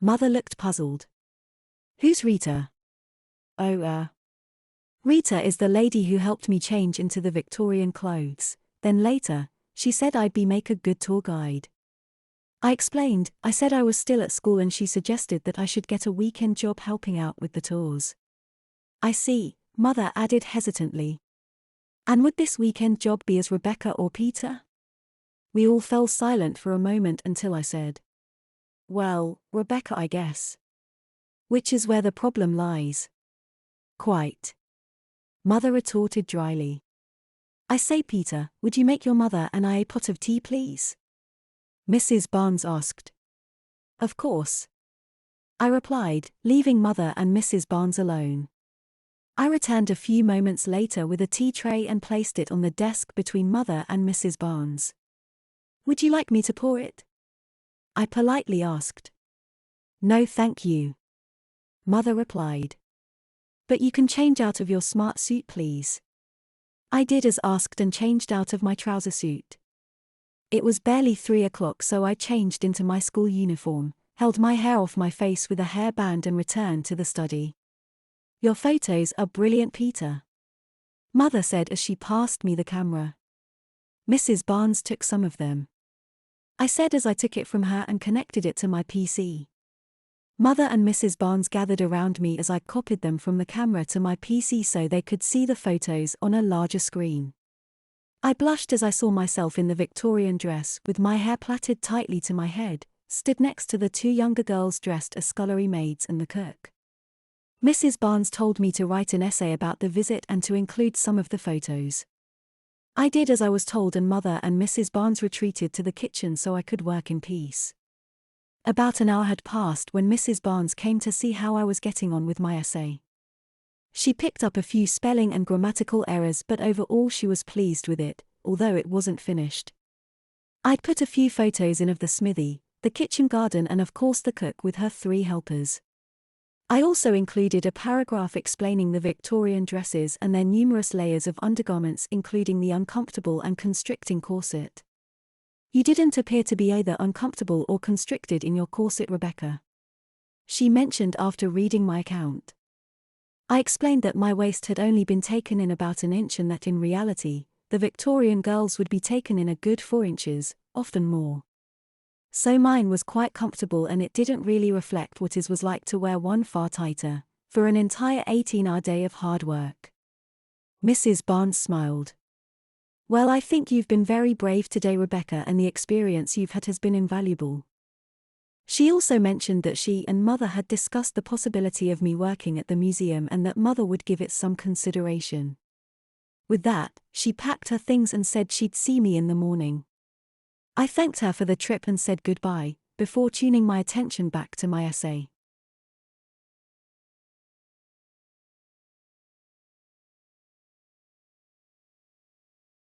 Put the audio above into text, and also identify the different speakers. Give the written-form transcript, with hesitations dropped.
Speaker 1: Mother looked puzzled. Who's Rita? Oh, Rita is the lady who helped me change into the Victorian clothes. Then later, she said I'd make a good tour guide. I explained, I said I was still at school and she suggested that I should get a weekend job helping out with the tours. I see, Mother added hesitantly. And would this weekend job be as Rebecca or Peter? We all fell silent for a moment until I said, well, Rebecca, I guess. Which is where the problem lies. Quite. Mother retorted dryly. I say, Peter, would you make your mother and I a pot of tea, please? Mrs. Barnes asked. Of course. I replied, leaving Mother and Mrs. Barnes alone. I returned a few moments later with a tea tray and placed it on the desk between Mother and Mrs. Barnes. Would you like me to pour it? I politely asked. No, thank you. Mother replied. But you can change out of your smart suit, please. I did as asked and changed out of my trouser suit. It was barely 3 o'clock, so I changed into my school uniform, held my hair off my face with a hairband and returned to the study. Your photos are brilliant, Peter. Mother said as she passed me the camera. Mrs. Barnes took some of them. I said as I took it from her and connected it to my PC. Mother and Mrs. Barnes gathered around me as I copied them from the camera to my PC so they could see the photos on a larger screen. I blushed as I saw myself in the Victorian dress with my hair plaited tightly to my head, stood next to the 2 younger girls dressed as scullery maids and the cook. Mrs. Barnes told me to write an essay about the visit and to include some of the photos. I did as I was told and Mother and Mrs. Barnes retreated to the kitchen so I could work in peace. About an hour had passed when Mrs. Barnes came to see how I was getting on with my essay. She picked up a few spelling and grammatical errors, but overall she was pleased with it, although it wasn't finished. I'd put a few photos in of the smithy, the kitchen garden and of course the cook with her 3 helpers. I also included a paragraph explaining the Victorian dresses and their numerous layers of undergarments, including the uncomfortable and constricting corset. You didn't appear to be either uncomfortable or constricted in your corset, Rebecca, she mentioned after reading my account. I explained that my waist had only been taken in about an inch and that in reality, the Victorian girls would be taken in a good 4 inches, often more. So mine was quite comfortable and it didn't really reflect what it was like to wear one far tighter, for an entire 18-hour day of hard work. Mrs. Barnes smiled. Well, I think you've been very brave today, Rebecca, and the experience you've had has been invaluable. She also mentioned that she and Mother had discussed the possibility of me working at the museum and that Mother would give it some consideration. With that, she packed her things and said she'd see me in the morning. I thanked her for the trip and said goodbye, before tuning my attention back to my essay.